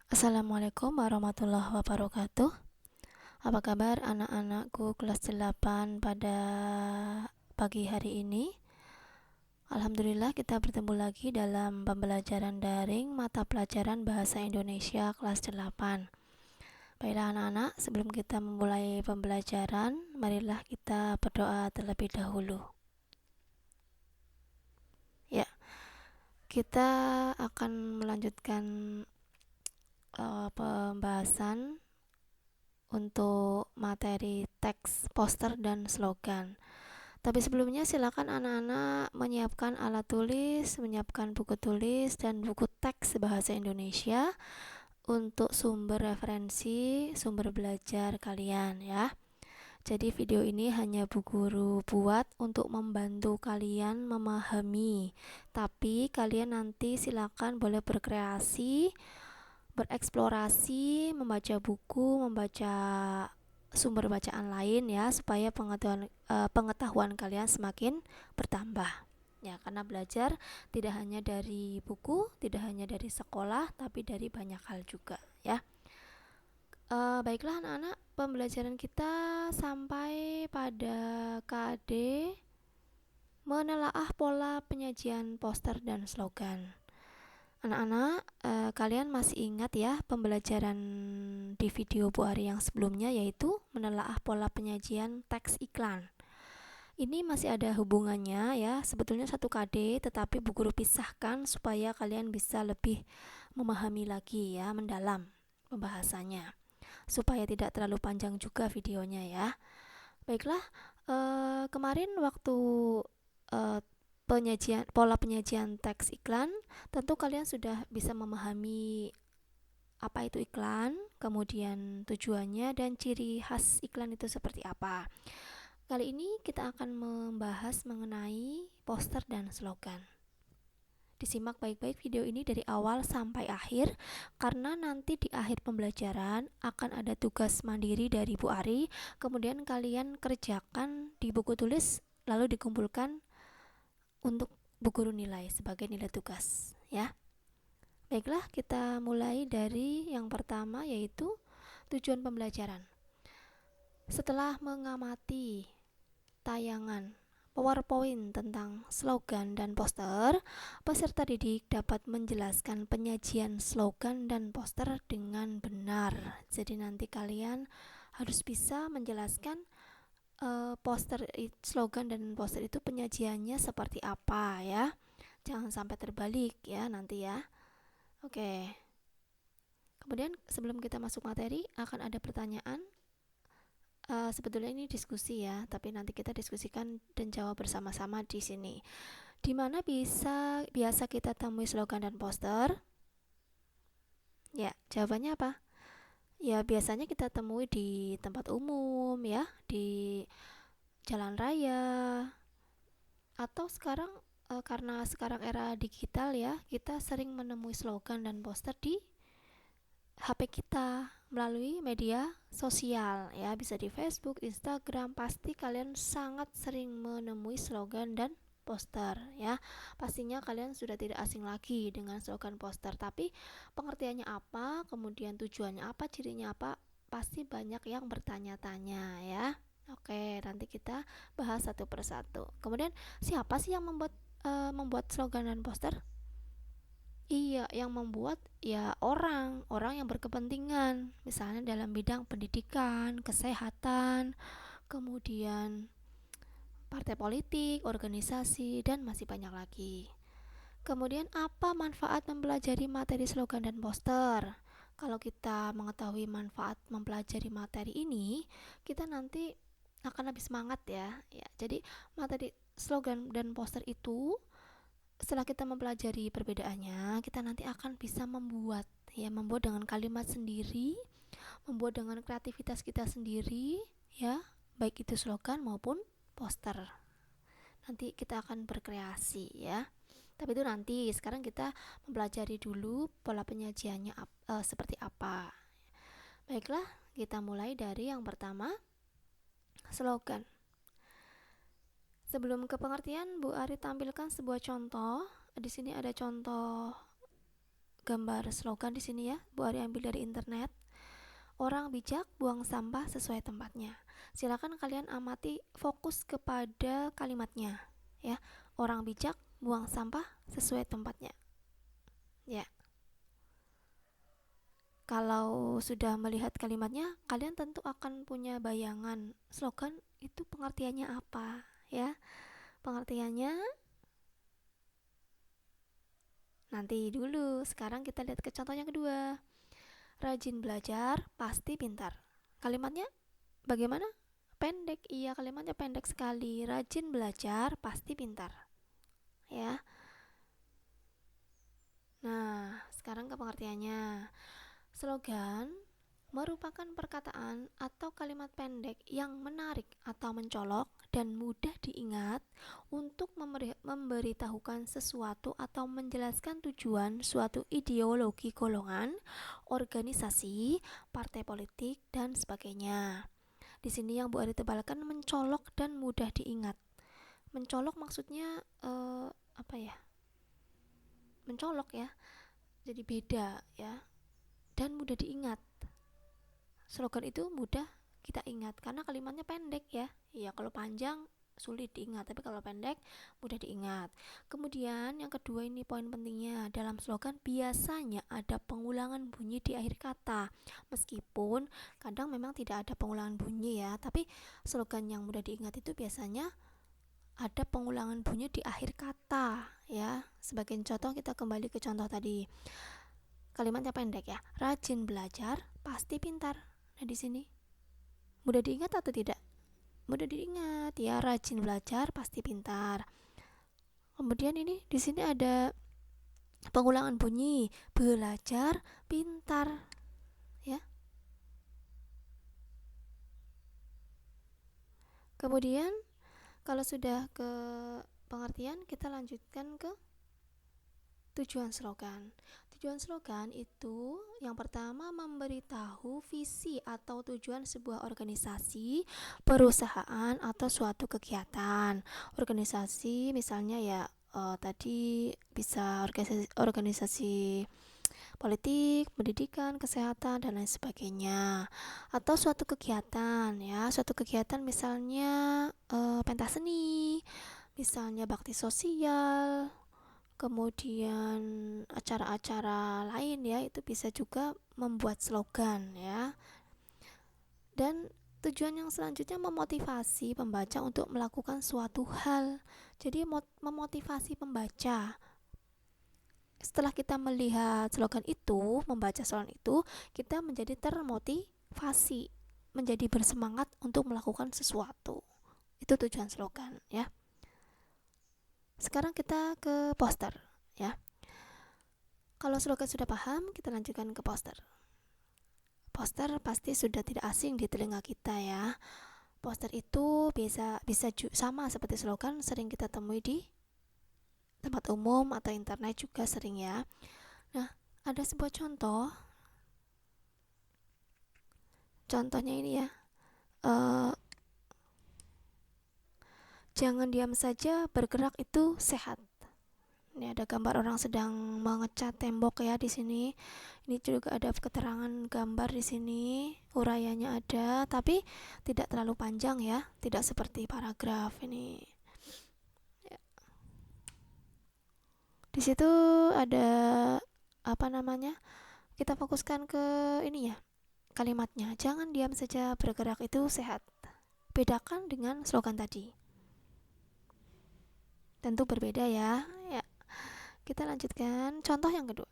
Assalamualaikum warahmatullahi wabarakatuh. Apa kabar anak-anakku kelas 8 pada pagi hari ini? Alhamdulillah kita bertemu lagi dalam pembelajaran daring mata pelajaran Bahasa Indonesia kelas 8. Baiklah anak-anak, sebelum kita memulai pembelajaran, marilah kita berdoa terlebih dahulu. Ya, kita akan melanjutkan pembahasan untuk materi teks, poster, dan slogan. Tapi sebelumnya silakan anak-anak menyiapkan alat tulis, menyiapkan buku tulis dan buku teks bahasa Indonesia untuk sumber referensi, sumber belajar kalian ya. Jadi video ini hanya Bu Guru buat untuk membantu kalian memahami. Tapi kalian nanti silakan boleh berkreasi, bereksplorasi, membaca buku, membaca sumber bacaan lain ya, supaya pengetahuan kalian semakin bertambah ya, karena belajar tidak hanya dari buku, tidak hanya dari sekolah, tapi dari banyak hal juga ya. Baiklah anak-anak, pembelajaran kita sampai pada KD menelaah pola penyajian poster dan slogan. Anak-anak, kalian masih ingat ya pembelajaran di video Bu Ari yang sebelumnya, yaitu menelaah pola penyajian teks iklan. Ini masih ada hubungannya ya, sebetulnya satu KD, tetapi Bu Guru pisahkan supaya kalian bisa lebih memahami lagi ya, mendalam pembahasannya, supaya tidak terlalu panjang juga videonya ya. Baiklah, kemarin waktu pola penyajian teks iklan, tentu kalian sudah bisa memahami apa itu iklan, kemudian tujuannya dan ciri khas iklan itu seperti apa. Kali ini kita akan membahas mengenai poster dan slogan. Disimak baik-baik video ini dari awal sampai akhir, karena nanti di akhir pembelajaran akan ada tugas mandiri dari Bu Ari, kemudian kalian kerjakan di buku tulis lalu dikumpulkan untuk Bu Guru nilai sebagai nilai tugas ya. Baiklah, kita mulai dari yang pertama, yaitu tujuan pembelajaran. Setelah mengamati tayangan PowerPoint tentang slogan dan poster, peserta didik dapat menjelaskan penyajian slogan dan poster dengan benar. Jadi nanti kalian harus bisa menjelaskan slogan dan poster itu penyajiannya seperti apa ya. Jangan sampai terbalik ya nanti ya. Oke. Kemudian sebelum kita masuk materi akan ada pertanyaan. Sebetulnya ini diskusi ya, tapi nanti kita diskusikan dan jawab bersama-sama di sini. Di mana biasa kita temui slogan dan poster? Ya, jawabannya apa? Ya, biasanya kita temui di tempat umum ya, di jalan raya, atau sekarang karena sekarang era digital ya, kita sering menemui slogan dan poster di HP kita melalui media sosial ya, bisa di Facebook, Instagram. Pasti kalian sangat sering menemui slogan dan poster ya. Pastinya kalian sudah tidak asing lagi dengan slogan poster, tapi pengertiannya apa, kemudian tujuannya apa, cirinya apa, pasti banyak yang bertanya-tanya ya. Oke, nanti kita bahas satu persatu. Kemudian siapa sih yang membuat slogan dan poster? Iya, yang membuat ya orang yang berkepentingan, misalnya dalam bidang pendidikan, kesehatan, kemudian partai politik, organisasi, dan masih banyak lagi. Kemudian apa manfaat mempelajari materi slogan dan poster? Kalau kita mengetahui manfaat mempelajari materi ini, kita nanti akan lebih semangat ya. Ya, jadi materi slogan dan poster itu, setelah kita mempelajari perbedaannya, kita nanti akan bisa membuat dengan kalimat sendiri, membuat dengan kreativitas kita sendiri ya, baik itu slogan maupun poster. Nanti kita akan berkreasi ya. Tapi itu nanti, sekarang kita mempelajari dulu pola penyajiannya seperti apa. Baiklah, kita mulai dari yang pertama, slogan. Sebelum ke pengertian, Bu Ari tampilkan sebuah contoh. Di sini ada contoh gambar slogan di sini ya, Bu Ari ambil dari internet. Orang bijak buang sampah sesuai tempatnya. Silakan kalian amati, fokus kepada kalimatnya ya. Orang bijak buang sampah sesuai tempatnya. Ya. Kalau sudah melihat kalimatnya, kalian tentu akan punya bayangan slogan itu pengertiannya apa ya. Pengertiannya nanti dulu. Sekarang kita lihat ke contoh yang kedua. Rajin belajar pasti pintar. Kalimatnya bagaimana? Pendek. Iya, kalimatnya pendek sekali. Rajin belajar pasti pintar. Ya. Nah, sekarang ke pengertiannya. Slogan merupakan perkataan atau kalimat pendek yang menarik atau mencolok dan mudah diingat untuk memberitahukan sesuatu atau menjelaskan tujuan suatu ideologi golongan, organisasi, partai politik, dan sebagainya. Di sini yang Bu Ari tebalkan mencolok dan mudah diingat. Mencolok maksudnya apa ya? Mencolok ya. Jadi beda ya. Dan mudah diingat. Slogan itu mudah kita ingat karena kalimatnya pendek ya. Iya, kalau panjang sulit diingat, tapi kalau pendek mudah diingat. Kemudian yang kedua ini poin pentingnya, dalam slogan biasanya ada pengulangan bunyi di akhir kata. Meskipun kadang memang tidak ada pengulangan bunyi ya, tapi slogan yang mudah diingat itu biasanya ada pengulangan bunyi di akhir kata ya. Sebagai contoh kita kembali ke contoh tadi. Kalimatnya pendek ya. Rajin belajar pasti pintar. Nah, di sini mudah diingat atau tidak? Mudah diingat ya, rajin belajar pasti pintar. Kemudian ini di sini ada pengulangan bunyi, belajar pintar ya. Kemudian kalau sudah ke pengertian, kita lanjutkan ke tujuan slogan. Tujuan slogan itu yang pertama memberitahu visi atau tujuan sebuah organisasi, perusahaan atau suatu kegiatan. Organisasi misalnya ya tadi bisa organisasi politik, pendidikan, kesehatan dan lain sebagainya. Atau suatu kegiatan ya, suatu kegiatan misalnya pentas seni, misalnya bakti sosial, kemudian acara-acara lain ya, itu bisa juga membuat slogan ya. Dan tujuan yang selanjutnya memotivasi pembaca untuk melakukan suatu hal. Jadi memotivasi pembaca. Setelah kita melihat slogan itu, membaca slogan itu, kita menjadi termotivasi, menjadi bersemangat untuk melakukan sesuatu. Itu tujuan slogan ya. Sekarang kita ke poster ya. Kalau slogan sudah paham, kita lanjutkan ke poster. Poster pasti sudah tidak asing di telinga kita ya. Poster itu bisa sama seperti slogan, sering kita temui di tempat umum atau internet juga sering ya. Nah, ada sebuah contoh. Contohnya ini ya. Jangan diam saja, bergerak itu sehat. Ini ada gambar orang sedang mengecat tembok ya di sini. Ini juga ada keterangan gambar di sini, urayanya ada, tapi tidak terlalu panjang ya, tidak seperti paragraf ini. Ya. Di situ ada apa namanya? Kita fokuskan ke ini ya, kalimatnya. Jangan diam saja, bergerak itu sehat. Bedakan dengan slogan tadi. Tentu berbeda ya. Ya. Kita lanjutkan contoh yang kedua.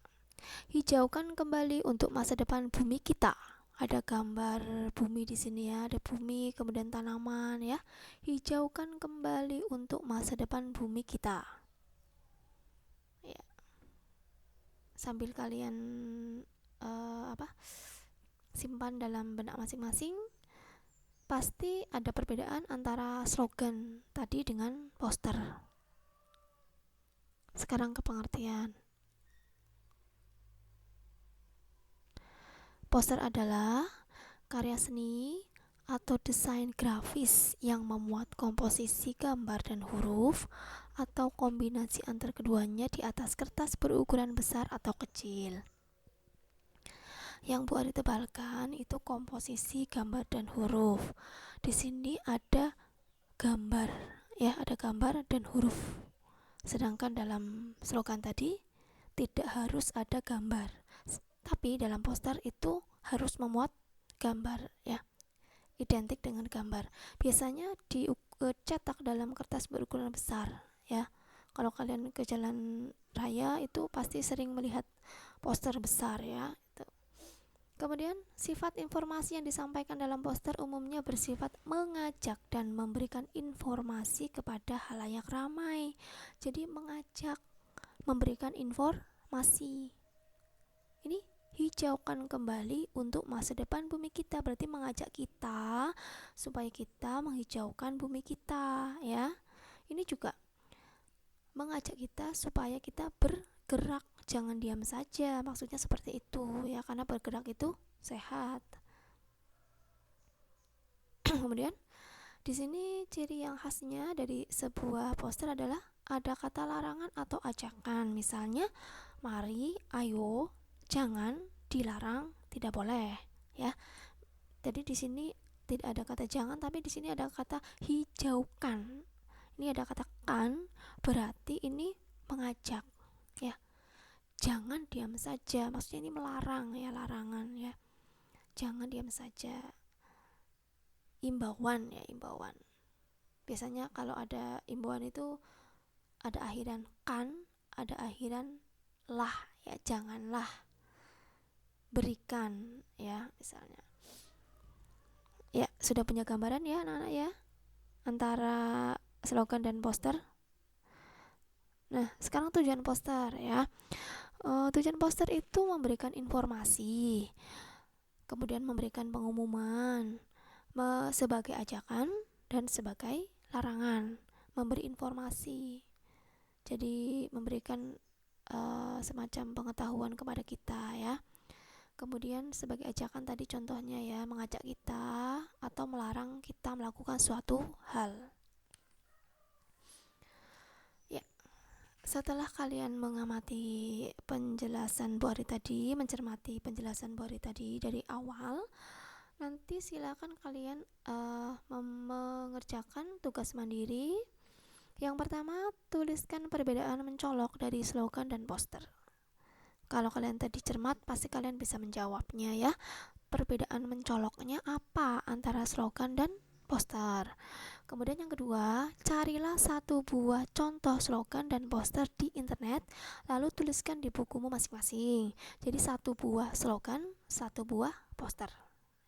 Hijaukan kembali untuk masa depan bumi kita. Ada gambar bumi di sini ya, ada bumi kemudian tanaman ya. Hijaukan kembali untuk masa depan bumi kita. Ya. Sambil kalian simpan dalam benak masing-masing, pasti ada perbedaan antara slogan tadi dengan poster. Sekarang ke pengertian. Poster adalah karya seni atau desain grafis yang memuat komposisi gambar dan huruf atau kombinasi antar keduanya di atas kertas berukuran besar atau kecil. Yang Bu Ari tebalkan itu komposisi gambar dan huruf. Di sini ada gambar, ya, ada gambar dan huruf. Sedangkan dalam slogan tadi tidak harus ada gambar, tapi dalam poster itu harus memuat gambar, ya, identik dengan gambar. Biasanya dicetak dalam kertas berukuran besar, ya. Kalau kalian ke jalan raya itu pasti sering melihat poster besar, ya. Kemudian sifat informasi yang disampaikan dalam poster umumnya bersifat mengajak dan memberikan informasi kepada halayak ramai. Jadi mengajak, memberikan informasi. Ini hijaukan kembali untuk masa depan bumi kita, berarti mengajak kita supaya kita menghijaukan bumi kita, ya. Ini juga mengajak kita supaya kita bergerak, jangan diam saja, maksudnya seperti itu, ya, karena bergerak itu sehat. Kemudian di sini ciri yang khasnya dari sebuah poster adalah ada kata larangan atau ajakan, misalnya mari, ayo, jangan, dilarang, tidak boleh, ya. Jadi di sini tidak ada kata jangan, tapi di sini ada kata hijaukan. Ini ada kata kan, berarti ini mengajak, ya. Jangan diam saja, maksudnya ini melarang, ya, larangan, ya. Jangan diam saja. Imbauan, ya, imbauan. Biasanya kalau ada imbauan itu ada akhiran kan, ada akhiran lah, ya, janganlah, berikan, ya, misalnya. Ya, sudah punya gambaran, ya, anak-anak, ya, antara slogan dan poster. Nah, sekarang tujuan poster, ya. Tujuan poster itu memberikan informasi, kemudian memberikan pengumuman, sebagai ajakan dan sebagai larangan, memberi informasi. Jadi memberikan semacam pengetahuan kepada kita, ya. Kemudian sebagai ajakan tadi contohnya, ya, mengajak kita atau melarang kita melakukan suatu hal. Ya, setelah kalian mengamati penjelasan Bu Ari tadi, mencermati penjelasan Bu Ari tadi dari awal, nanti silakan kalian mengerjakan tugas mandiri. Yang pertama, tuliskan perbedaan mencolok dari slogan dan poster. Kalau kalian tadi cermat, pasti kalian bisa menjawabnya, ya. Perbedaan mencoloknya apa antara slogan dan poster. Kemudian yang kedua, carilah satu buah contoh slogan dan poster di internet, lalu tuliskan di bukumu masing-masing. Jadi satu buah slogan, satu buah poster,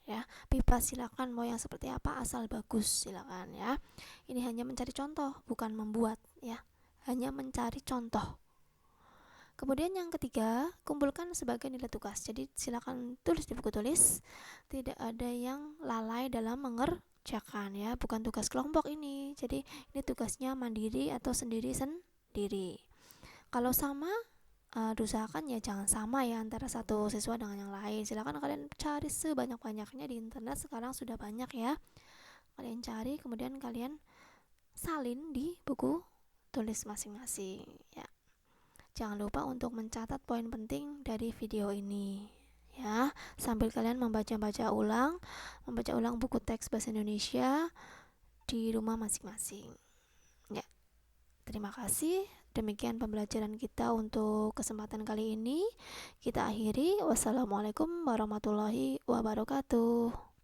ya. Bebas, silakan mau yang seperti apa, asal bagus, silakan, ya. Ini hanya mencari contoh, bukan membuat, ya. Hanya mencari contoh. Kemudian yang ketiga, kumpulkan sebagai nilai tugas. Jadi silakan tulis di buku tulis. Tidak ada yang lalai dalam mengerjakan, ya. Bukan tugas kelompok ini. Jadi ini tugasnya mandiri atau sendiri-sendiri. Kalau sama, diusahakan ya jangan sama, ya, antara satu siswa dengan yang lain. Silakan kalian cari sebanyak-banyaknya di internet, sekarang sudah banyak, ya. Kalian cari, kemudian kalian salin di buku tulis masing-masing, ya. Jangan lupa untuk mencatat poin penting dari video ini, ya, sambil kalian membaca ulang buku teks bahasa Indonesia di rumah masing-masing, ya. Terima kasih. Demikian pembelajaran kita untuk kesempatan kali ini. Kita akhiri. Wassalamualaikum warahmatullahi wabarakatuh.